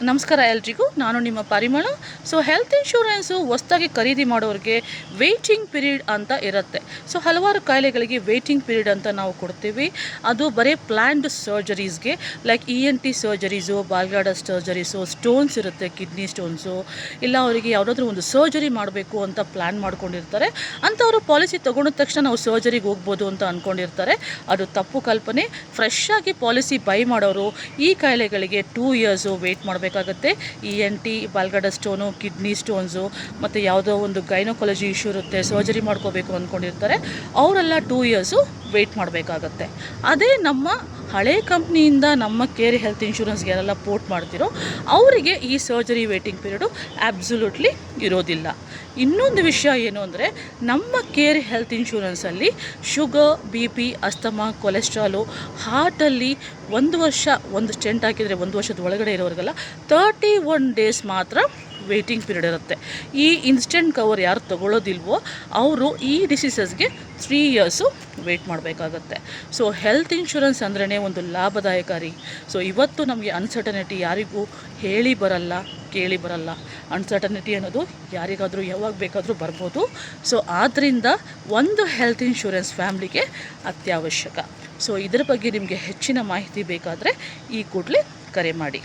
ನಮಸ್ಕಾರ ಎಲ್ರಿಗೂ, ನಾನು ನಿಮ್ಮ ಪರಿಮಳ. ಸೊ ಹೆಲ್ತ್ ಇನ್ಶೂರೆನ್ಸು ಹೊಸದಾಗಿ ಖರೀದಿ ಮಾಡೋರಿಗೆ ವೆಯ್ಟಿಂಗ್ ಪೀರಿಯಡ್ ಅಂತ ಇರುತ್ತೆ. ಸೊ ಹಲವಾರು ಕಾಯಿಲೆಗಳಿಗೆ ವೆಯ್ಟಿಂಗ್ ಪೀರಿಯಡ್ ಅಂತ ನಾವು ಕೊಡ್ತೀವಿ. ಅದು ಬರೀ ಪ್ಲ್ಯಾನ್ಡ್ ಸರ್ಜರೀಸ್ಗೆ, ಲೈಕ್ ENT ಸರ್ಜರೀಸು, ಬಾಲ್ಗಾಡ ಸರ್ಜರೀಸು, ಸ್ಟೋನ್ಸ್ ಇರುತ್ತೆ, ಕಿಡ್ನಿ ಸ್ಟೋನ್ಸು, ಇಲ್ಲ ಅವರಿಗೆ ಯಾವುದಾದ್ರೂ ಒಂದು ಸರ್ಜರಿ ಮಾಡಬೇಕು ಅಂತ ಪ್ಲ್ಯಾನ್ ಮಾಡ್ಕೊಂಡಿರ್ತಾರೆ. ಅಂಥವರು ಪಾಲಿಸಿ ತೊಗೊಂಡ ತಕ್ಷಣ ನಾವು ಸರ್ಜರಿಗೆ ಹೋಗ್ಬೋದು ಅಂತ ಅಂದ್ಕೊಂಡಿರ್ತಾರೆ. ಅದು ತಪ್ಪು ಕಲ್ಪನೆ. ಫ್ರೆಶ್ ಆಗಿ ಪಾಲಿಸಿ ಬೈ ಮಾಡೋರು ಈ ಕಾಯಿಲೆಗಳಿಗೆ 2 ಇಯರ್ಸು ವೆಯ್ಟ್ ಮಾಡಬೇಕಾಗತ್ತೆ. ENT, ಬಾಲ್ಗಾಡ ಸ್ಟೋನು, ಕಿಡ್ನಿ ಸ್ಟೋನ್ಸು, ಮತ್ತು ಯಾವುದೋ ಒಂದು ಗೈನೋಕಾಲಜಿ ಇಶ್ಯೂ ಇರುತ್ತೆ, ಸರ್ಜರಿ ಮಾಡ್ಕೋಬೇಕು ಅಂದ್ಕೊಂಡಿರ್ತಾರೆ, ಅವರೆಲ್ಲ 2 ಇಯರ್ಸು ವೆಯ್ಟ್ ಮಾಡಬೇಕಾಗತ್ತೆ. ಅದೇ ನಮ್ಮ ಹಳೆ ಕಂಪ್ನಿಯಿಂದ ನಮ್ಮ ಕೇರ್ ಹೆಲ್ತ್ ಇನ್ಶೂರೆನ್ಸ್ಗೆ ಯಾರೆಲ್ಲ ಪೋರ್ಟ್ ಮಾಡ್ತಿರೋ ಅವರಿಗೆ ಈ ಸರ್ಜರಿ ವೇಟಿಂಗ್ ಪೀರಿಯಡು ಆಬ್ಸಲ್ಯೂಟ್ಲಿ ಇರೋದಿಲ್ಲ. ಇನ್ನೊಂದು ವಿಷಯ ಏನು ಅಂದರೆ, ನಮ್ಮ ಕೇರ್ ಹೆಲ್ತ್ ಇನ್ಶೂರೆನ್ಸಲ್ಲಿ ಶುಗರ್, BP, ಅಸ್ತಮಾ, ಕೊಲೆಸ್ಟ್ರಾಲು, ಹಾರ್ಟಲ್ಲಿ 1 ವರ್ಷ ಒಂದು ಸ್ಟೆಂಟ್ ಹಾಕಿದರೆ 1 ವರ್ಷದ ಒಳಗಡೆ ಇರೋರಿಗೆಲ್ಲ 31 ಡೇಸ್ ಮಾತ್ರ ವೇಟಿಂಗ್ ಪೀರಿಯಡ್ ಇರುತ್ತೆ. ಈ ಇನ್ಸ್ಟೆಂಟ್ ಕವರ್ ಯಾರು ತೊಗೊಳ್ಳೋದಿಲ್ವೋ ಅವರು ಈ ಡಿಸೀಸಸ್ಗೆ 3 ಇಯರ್ಸು ವೆಯ್ಟ್ ಮಾಡಬೇಕಾಗತ್ತೆ. ಸೊ ಹೆಲ್ತ್ ಇನ್ಶೂರೆನ್ಸ್ ಅಂದ್ರೇ ಒಂದು ಲಾಭದಾಯಕಾರಿ. ಸೊ ಇವತ್ತು ನಮಗೆ ಅನ್ಸರ್ಟನಿಟಿ ಯಾರಿಗೂ ಹೇಳಿ ಬರಲ್ಲ, ಕೇಳಿ ಬರಲ್ಲ. ಅನ್ಸರ್ಟನಿಟಿ ಅನ್ನೋದು ಯಾರಿಗಾದರೂ ಯಾವಾಗ ಬೇಕಾದರೂ ಬರ್ಬೋದು. ಸೊ ಆದ್ದರಿಂದ ಒಂದು ಹೆಲ್ತ್ ಇನ್ಶೂರೆನ್ಸ್ ಫ್ಯಾಮ್ಲಿಗೆ ಅತ್ಯವಶ್ಯಕ. ಸೊ ಇದರ ಬಗ್ಗೆ ನಿಮಗೆ ಹೆಚ್ಚಿನ ಮಾಹಿತಿ ಬೇಕಾದರೆ ಈ ಕೂಡಲೇ ಕರೆ ಮಾಡಿ.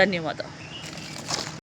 ಧನ್ಯವಾದ.